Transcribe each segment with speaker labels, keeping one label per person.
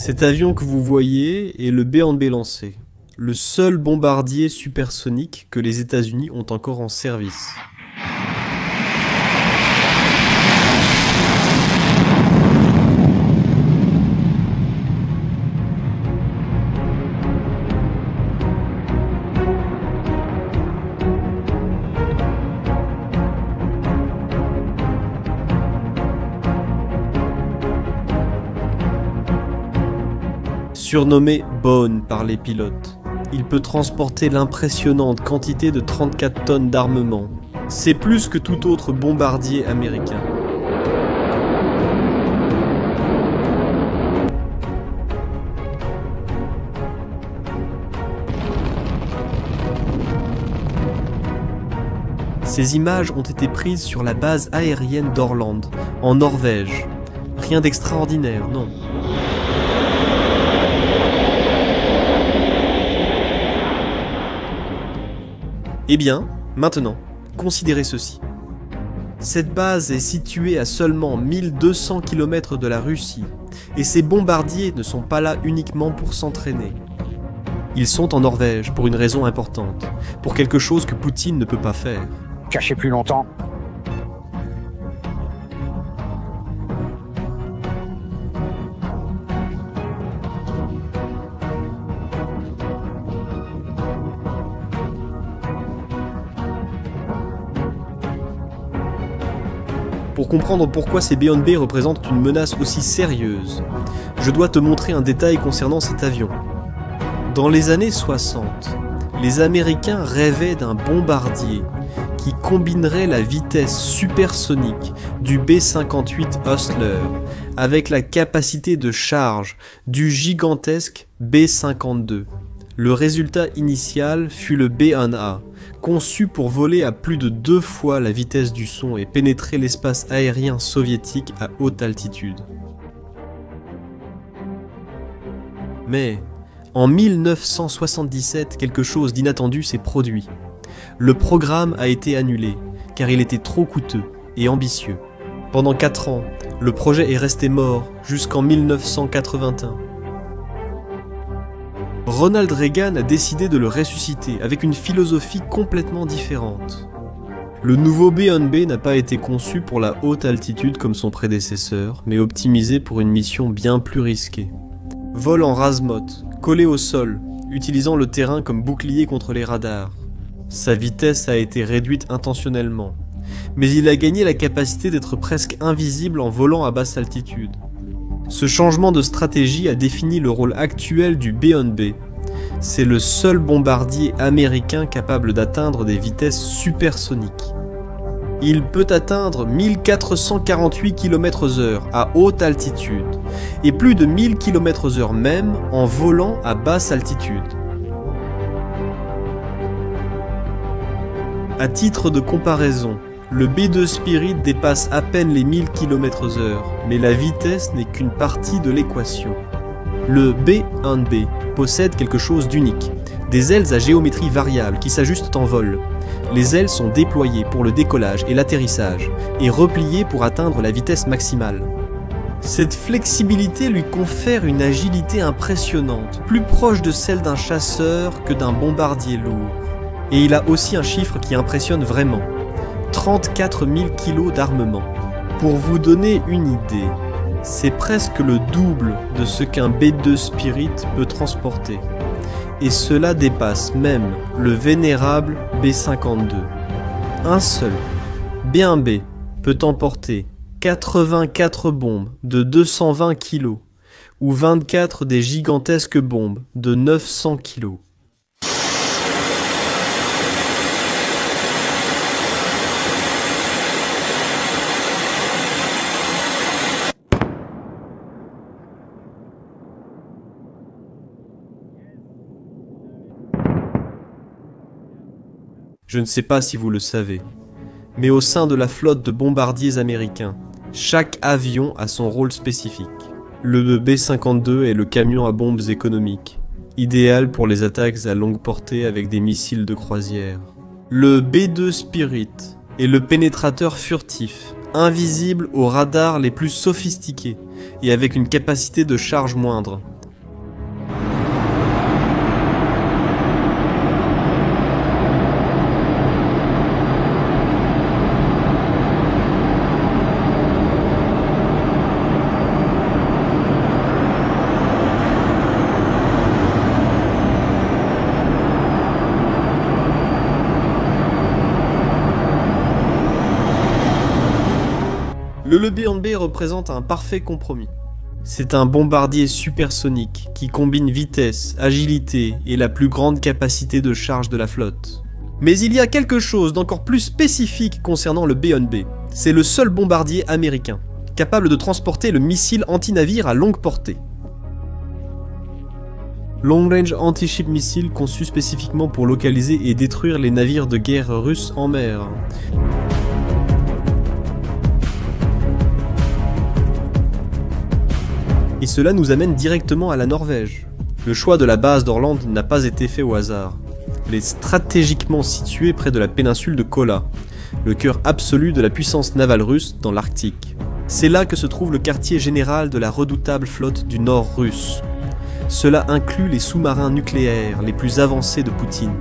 Speaker 1: Cet avion que vous voyez est le B&B lancé, le seul bombardier supersonique que les États-Unis ont encore en service. Surnommé Bone par les pilotes, il peut transporter l'impressionnante quantité de 34 tonnes d'armement. C'est plus que tout autre bombardier américain. Ces images ont été prises sur la base aérienne d'Orland, en Norvège. Rien d'extraordinaire, non. Eh bien, maintenant, considérez ceci. Cette base est située à seulement 1200 km de la Russie, et ces bombardiers ne sont pas là uniquement pour s'entraîner. Ils sont en Norvège pour une raison importante, pour quelque chose que Poutine ne peut pas faire.
Speaker 2: Cacher plus longtemps.
Speaker 1: Pour comprendre pourquoi ces B&B représentent une menace aussi sérieuse, je dois te montrer un détail concernant cet avion. Dans les années 60, les Américains rêvaient d'un bombardier qui combinerait la vitesse supersonique du B-58 Hustler avec la capacité de charge du gigantesque B-52. Le résultat initial fut le B-1A, conçu pour voler à plus de 2 fois la vitesse du son et pénétrer l'espace aérien soviétique à haute altitude. Mais, en 1977, quelque chose d'inattendu s'est produit. Le programme a été annulé, car il était trop coûteux et ambitieux. Pendant 4 ans, le projet est resté mort jusqu'en 1981. Ronald Reagan a décidé de le ressusciter avec une philosophie complètement différente. Le nouveau B&B n'a pas été conçu pour la haute altitude comme son prédécesseur, mais optimisé pour une mission bien plus risquée. Vol en rase-motte, collé au sol, utilisant le terrain comme bouclier contre les radars. Sa vitesse a été réduite intentionnellement, mais il a gagné la capacité d'être presque invisible en volant à basse altitude. Ce changement de stratégie a défini le rôle actuel du B&B. C'est le seul bombardier américain capable d'atteindre des vitesses supersoniques. Il peut atteindre 1448 km/h à haute altitude et plus de 1000 km/h même en volant à basse altitude. À titre de comparaison, le B-2 Spirit dépasse à peine les 1000 km/h, mais la vitesse n'est qu'une partie de l'équation. Le B-1B possède quelque chose d'unique, des ailes à géométrie variable qui s'ajustent en vol. Les ailes sont déployées pour le décollage et l'atterrissage, et repliées pour atteindre la vitesse maximale. Cette flexibilité lui confère une agilité impressionnante, plus proche de celle d'un chasseur que d'un bombardier lourd. Et il a aussi un chiffre qui impressionne vraiment. 34 000 kg d'armement. Pour vous donner une idée, c'est presque le double de ce qu'un B-2 Spirit peut transporter. Et cela dépasse même le vénérable B-52. Un seul B-1B peut emporter 84 bombes de 220 kg ou 24 des gigantesques bombes de 900 kg. Je ne sais pas si vous le savez, mais au sein de la flotte de bombardiers américains, chaque avion a son rôle spécifique. Le B-52 est le camion à bombes économiques, idéal pour les attaques à longue portée avec des missiles de croisière. Le B-2 Spirit est le pénétrateur furtif, invisible aux radars les plus sophistiqués et avec une capacité de charge moindre, Le B&B représente un parfait compromis. C'est un bombardier supersonique qui combine vitesse, agilité et la plus grande capacité de charge de la flotte. Mais il y a quelque chose d'encore plus spécifique concernant le B&B. C'est le seul bombardier américain, capable de transporter le missile anti-navire à longue portée. Long Range Anti-Ship Missile conçu spécifiquement pour localiser et détruire les navires de guerre russes en mer. Et cela nous amène directement à la Norvège. Le choix de la base d'Orland n'a pas été fait au hasard. Elle est stratégiquement située près de la péninsule de Kola, le cœur absolu de la puissance navale russe dans l'Arctique. C'est là que se trouve le quartier général de la redoutable flotte du Nord russe. Cela inclut les sous-marins nucléaires les plus avancés de Poutine,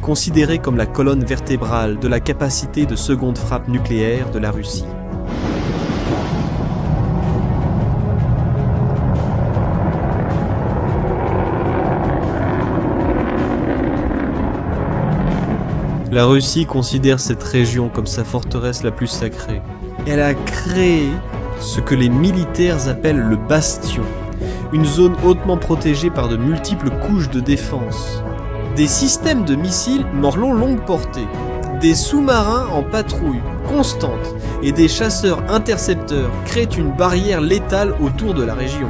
Speaker 1: considérés comme la colonne vertébrale de la capacité de seconde frappe nucléaire de la Russie. La Russie considère cette région comme sa forteresse la plus sacrée. Elle a créé ce que les militaires appellent le bastion, une zone hautement protégée par de multiples couches de défense. Des systèmes de missiles morlons longue portée, des sous-marins en patrouille constante et des chasseurs intercepteurs créent une barrière létale autour de la région.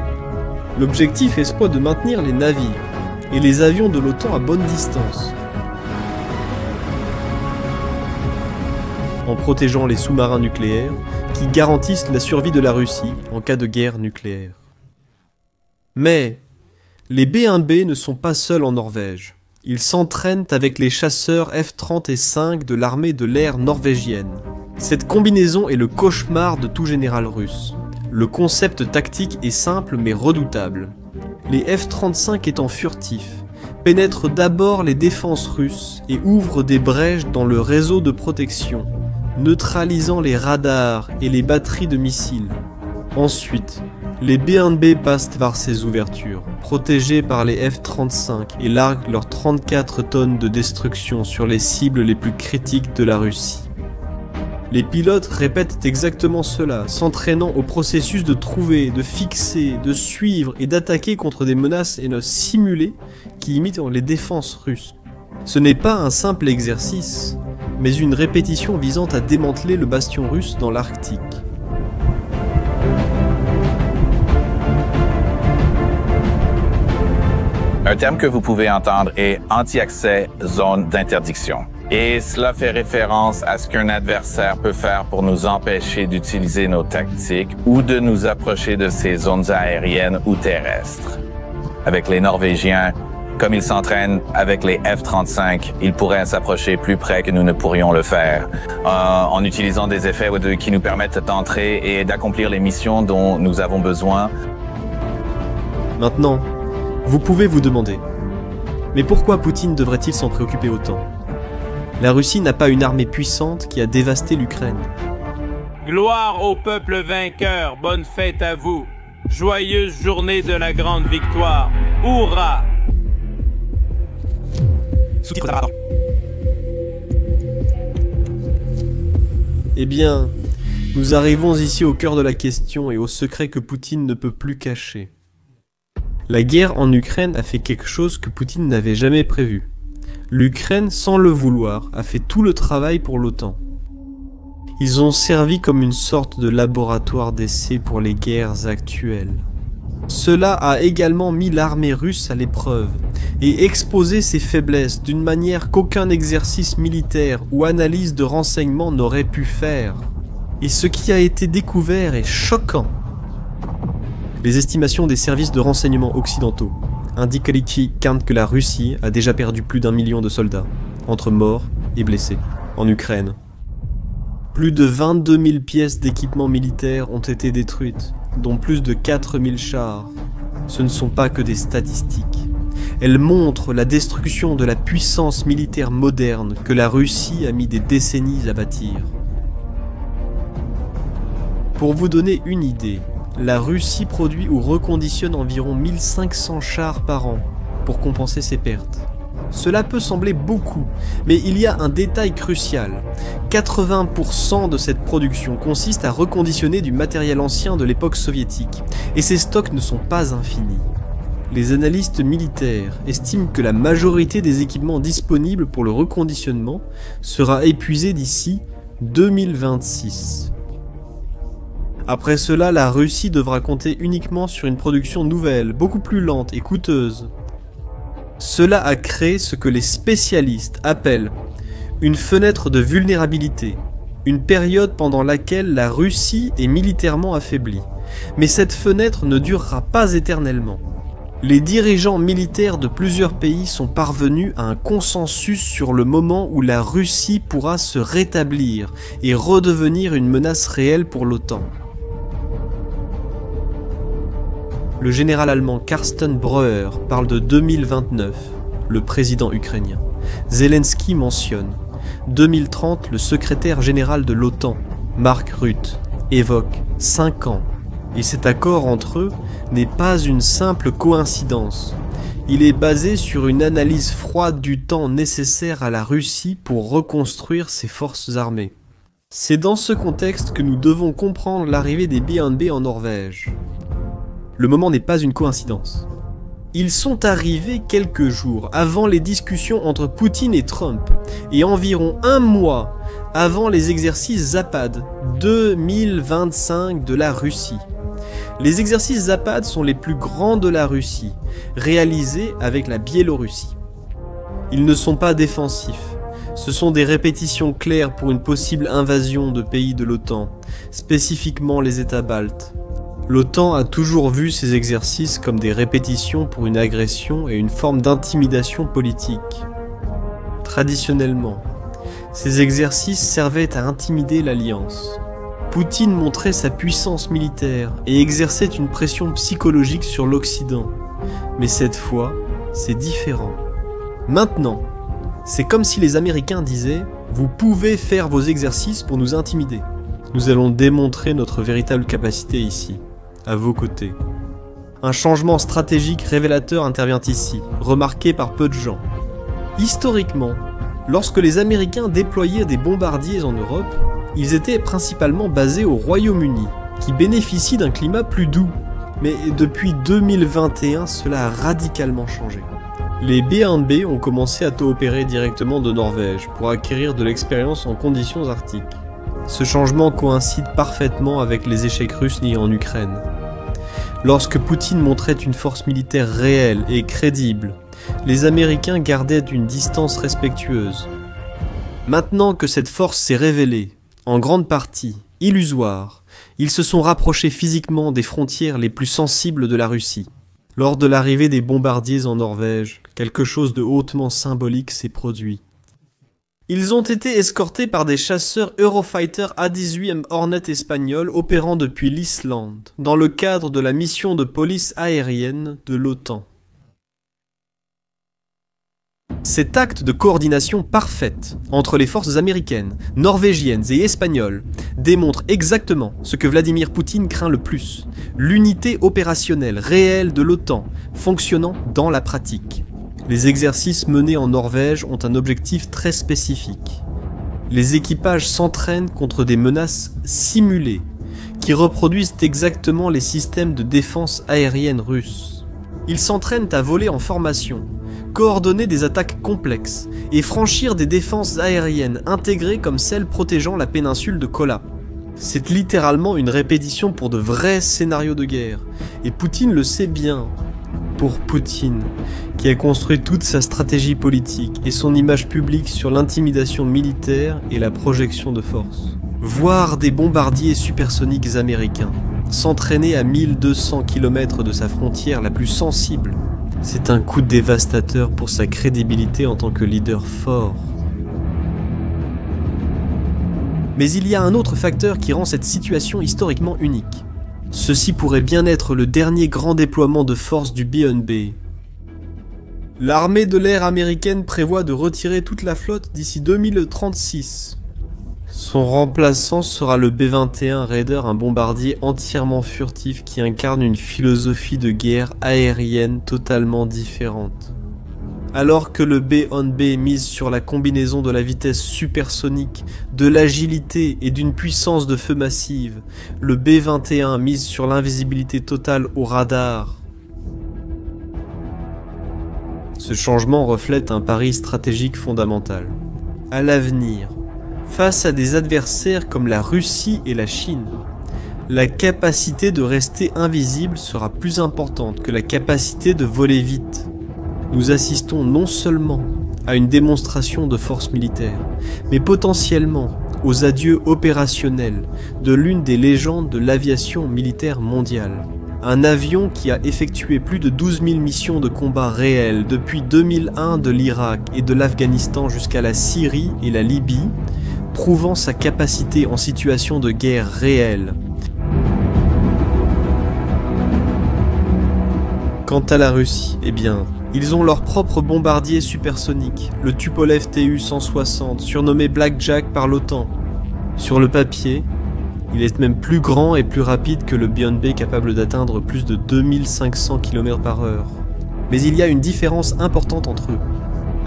Speaker 1: L'objectif est soit de maintenir les navires et les avions de l'OTAN à bonne distance, en protégeant les sous-marins nucléaires qui garantissent la survie de la Russie en cas de guerre nucléaire. Mais les B&B ne sont pas seuls en Norvège. Ils s'entraînent avec les chasseurs F-30 et 5 de l'armée de l'air norvégienne. Cette combinaison est le cauchemar de tout général russe. Le concept tactique est simple mais redoutable. Les F-35 étant furtifs, pénètrent d'abord les défenses russes et ouvrent des brèches dans le réseau de protection, neutralisant les radars et les batteries de missiles. Ensuite, les B&B passent par ces ouvertures, protégés par les F-35 et larguent leurs 34 tonnes de destruction sur les cibles les plus critiques de la Russie. Les pilotes répètent exactement cela, s'entraînant au processus de trouver, de fixer, de suivre et d'attaquer contre des menaces et simulées qui imitent les défenses russes. Ce n'est pas un simple exercice, mais une répétition visant à démanteler le bastion russe dans l'Arctique.
Speaker 2: Un terme que vous pouvez entendre est anti-accès zone d'interdiction. Et cela fait référence à ce qu'un adversaire peut faire pour nous empêcher d'utiliser nos tactiques ou de nous approcher de ces zones aériennes ou terrestres. Avec les Norvégiens, comme ils s'entraînent avec les F-35, ils pourraient s'approcher plus près que nous ne pourrions le faire, en utilisant des effets qui nous permettent d'entrer et d'accomplir les missions dont nous avons besoin.
Speaker 1: Maintenant, vous pouvez vous demander, mais pourquoi Poutine devrait-il s'en préoccuper autant? La Russie n'a pas une armée puissante qui a dévasté l'Ukraine.
Speaker 3: Gloire au peuple vainqueur, bonne fête à vous. Joyeuse journée de la grande victoire. Hourra!
Speaker 1: Eh bien, nous arrivons ici au cœur de la question et au secret que Poutine ne peut plus cacher. La guerre en Ukraine a fait quelque chose que Poutine n'avait jamais prévu. L'Ukraine, sans le vouloir, a fait tout le travail pour l'OTAN. Ils ont servi comme une sorte de laboratoire d'essai pour les guerres actuelles. Cela a également mis l'armée russe à l'épreuve et exposé ses faiblesses d'une manière qu'aucun exercice militaire ou analyse de renseignement n'aurait pu faire. Et ce qui a été découvert est choquant. Les estimations des services de renseignement occidentaux indiquent que la Russie a déjà perdu plus d'1 million de soldats, entre morts et blessés, en Ukraine. Plus de 22 000 pièces d'équipement militaire ont été détruites, dont plus de 4 000 chars. Ce ne sont pas que des statistiques. Elles montrent la destruction de la puissance militaire moderne que la Russie a mis des décennies à bâtir. Pour vous donner une idée, la Russie produit ou reconditionne environ 1500 chars par an pour compenser ses pertes. Cela peut sembler beaucoup, mais il y a un détail crucial. 80% de cette production consiste à reconditionner du matériel ancien de l'époque soviétique, et ces stocks ne sont pas infinis. Les analystes militaires estiment que la majorité des équipements disponibles pour le reconditionnement sera épuisée d'ici 2026. Après cela, la Russie devra compter uniquement sur une production nouvelle, beaucoup plus lente et coûteuse. Cela a créé ce que les spécialistes appellent une fenêtre de vulnérabilité, une période pendant laquelle la Russie est militairement affaiblie. Mais cette fenêtre ne durera pas éternellement. Les dirigeants militaires de plusieurs pays sont parvenus à un consensus sur le moment où la Russie pourra se rétablir et redevenir une menace réelle pour l'OTAN. Le général allemand Carsten Breuer parle de 2029, le président ukrainien. Zelensky mentionne 2030, le secrétaire général de l'OTAN, Mark Rutte, évoque 5 ans. Et cet accord entre eux n'est pas une simple coïncidence. Il est basé sur une analyse froide du temps nécessaire à la Russie pour reconstruire ses forces armées. C'est dans ce contexte que nous devons comprendre l'arrivée des B&B en Norvège. Le moment n'est pas une coïncidence. Ils sont arrivés quelques jours avant les discussions entre Poutine et Trump, et environ un mois avant les exercices Zapad 2025 de la Russie. Les exercices Zapad sont les plus grands de la Russie, réalisés avec la Biélorussie. Ils ne sont pas défensifs, ce sont des répétitions claires pour une possible invasion de pays de l'OTAN, spécifiquement les États baltes. L'OTAN a toujours vu ces exercices comme des répétitions pour une agression et une forme d'intimidation politique. Traditionnellement, ces exercices servaient à intimider l'Alliance. Poutine montrait sa puissance militaire et exerçait une pression psychologique sur l'Occident. Mais cette fois, c'est différent. Maintenant, c'est comme si les Américains disaient « Vous pouvez faire vos exercices pour nous intimider. Nous allons démontrer notre véritable capacité ici, à vos côtés. » Un changement stratégique révélateur intervient ici, remarqué par peu de gens. Historiquement, lorsque les Américains déployaient des bombardiers en Europe, ils étaient principalement basés au Royaume-Uni, qui bénéficie d'un climat plus doux. Mais depuis 2021, cela a radicalement changé. Les B&B ont commencé à coopérer directement de Norvège pour acquérir de l'expérience en conditions arctiques. Ce changement coïncide parfaitement avec les échecs russes liés en Ukraine. Lorsque Poutine montrait une force militaire réelle et crédible, les Américains gardaient une distance respectueuse. Maintenant que cette force s'est révélée, en grande partie illusoire, ils se sont rapprochés physiquement des frontières les plus sensibles de la Russie. Lors de l'arrivée des bombardiers en Norvège, quelque chose de hautement symbolique s'est produit. Ils ont été escortés par des chasseurs Eurofighter A-18M Hornet espagnols opérant depuis l'Islande, dans le cadre de la mission de police aérienne de l'OTAN. Cet acte de coordination parfaite entre les forces américaines, norvégiennes et espagnoles démontre exactement ce que Vladimir Poutine craint le plus, l'unité opérationnelle réelle de l'OTAN fonctionnant dans la pratique. Les exercices menés en Norvège ont un objectif très spécifique. Les équipages s'entraînent contre des menaces simulées qui reproduisent exactement les systèmes de défense aérienne russes. Ils s'entraînent à voler en formation, coordonner des attaques complexes et franchir des défenses aériennes intégrées comme celles protégeant la péninsule de Kola. C'est littéralement une répétition pour de vrais scénarios de guerre, et Poutine le sait bien. Pour Poutine, qui a construit toute sa stratégie politique et son image publique sur l'intimidation militaire et la projection de force. Voir des bombardiers supersoniques américains s'entraîner à 1200 km de sa frontière la plus sensible, c'est un coup dévastateur pour sa crédibilité en tant que leader fort. Mais il y a un autre facteur qui rend cette situation historiquement unique. Ceci pourrait bien être le dernier grand déploiement de force du B&B. L'armée de l'air américaine prévoit de retirer toute la flotte d'ici 2036. Son remplaçant sera le B-21 Raider, un bombardier entièrement furtif qui incarne une philosophie de guerre aérienne totalement différente. Alors que le B-1B mise sur la combinaison de la vitesse supersonique, de l'agilité et d'une puissance de feu massive, le B-21 mise sur l'invisibilité totale au radar. Ce changement reflète un pari stratégique fondamental. À l'avenir, face à des adversaires comme la Russie et la Chine, la capacité de rester invisible sera plus importante que la capacité de voler vite. Nous assistons non seulement à une démonstration de force militaire, mais potentiellement aux adieux opérationnels de l'une des légendes de l'aviation militaire mondiale. Un avion qui a effectué plus de 12 000 missions de combat réelles depuis 2001 de l'Irak et de l'Afghanistan jusqu'à la Syrie et la Libye, prouvant sa capacité en situation de guerre réelle. Quant à la Russie, eh bien, ils ont leur propre bombardier supersonique, le Tupolev Tu-160, surnommé Blackjack par l'OTAN. Sur le papier, il est même plus grand et plus rapide que le B-1B capable d'atteindre plus de 2500 km/h. Mais il y a une différence importante entre eux.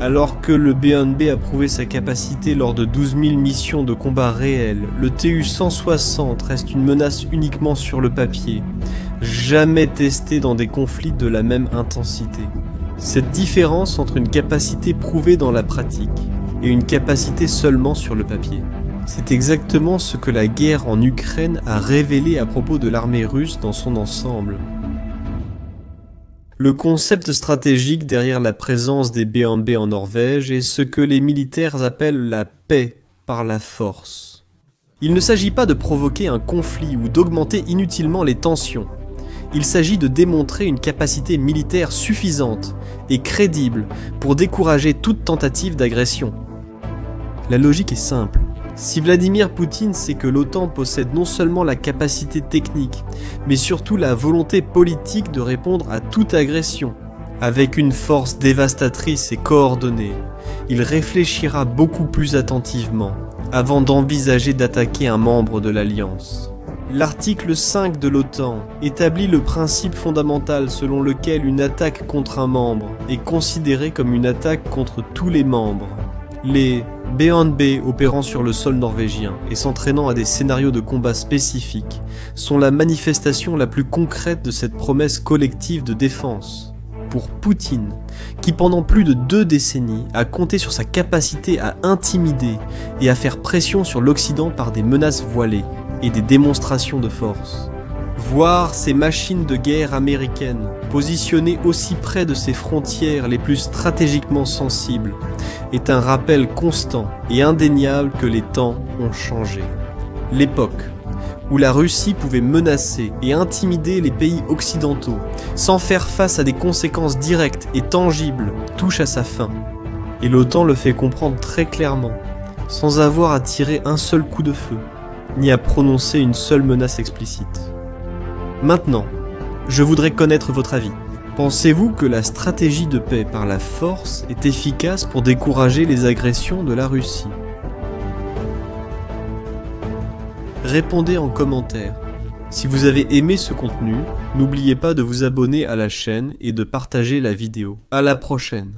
Speaker 1: Alors que le B-1B a prouvé sa capacité lors de 12 000 missions de combat réelles, le Tu-160 reste une menace uniquement sur le papier, jamais testé dans des conflits de la même intensité. Cette différence entre une capacité prouvée dans la pratique et une capacité seulement sur le papier, c'est exactement ce que la guerre en Ukraine a révélé à propos de l'armée russe dans son ensemble. Le concept stratégique derrière la présence des B-1B en Norvège est ce que les militaires appellent la paix par la force. Il ne s'agit pas de provoquer un conflit ou d'augmenter inutilement les tensions. Il s'agit de démontrer une capacité militaire suffisante et crédible pour décourager toute tentative d'agression. La logique est simple. Si Vladimir Poutine sait que l'OTAN possède non seulement la capacité technique, mais surtout la volonté politique de répondre à toute agression, avec une force dévastatrice et coordonnée, il réfléchira beaucoup plus attentivement avant d'envisager d'attaquer un membre de l'Alliance. L'article 5 de l'OTAN établit le principe fondamental selon lequel une attaque contre un membre est considérée comme une attaque contre tous les membres. Les B-1B opérant sur le sol norvégien et s'entraînant à des scénarios de combat spécifiques sont la manifestation la plus concrète de cette promesse collective de défense. Pour Poutine, qui pendant plus de 2 décennies a compté sur sa capacité à intimider et à faire pression sur l'Occident par des menaces voilées et des démonstrations de force. Voir ces machines de guerre américaines positionnées aussi près de ses frontières les plus stratégiquement sensibles est un rappel constant et indéniable que les temps ont changé. L'époque où la Russie pouvait menacer et intimider les pays occidentaux sans faire face à des conséquences directes et tangibles touche à sa fin. Et l'OTAN le fait comprendre très clairement, sans avoir à tirer un seul coup de feu, ni à prononcer une seule menace explicite. Maintenant, je voudrais connaître votre avis. Pensez-vous que la stratégie de paix par la force est efficace pour décourager les agressions de la Russie? Répondez en commentaire. Si vous avez aimé ce contenu, n'oubliez pas de vous abonner à la chaîne et de partager la vidéo. À la prochaine.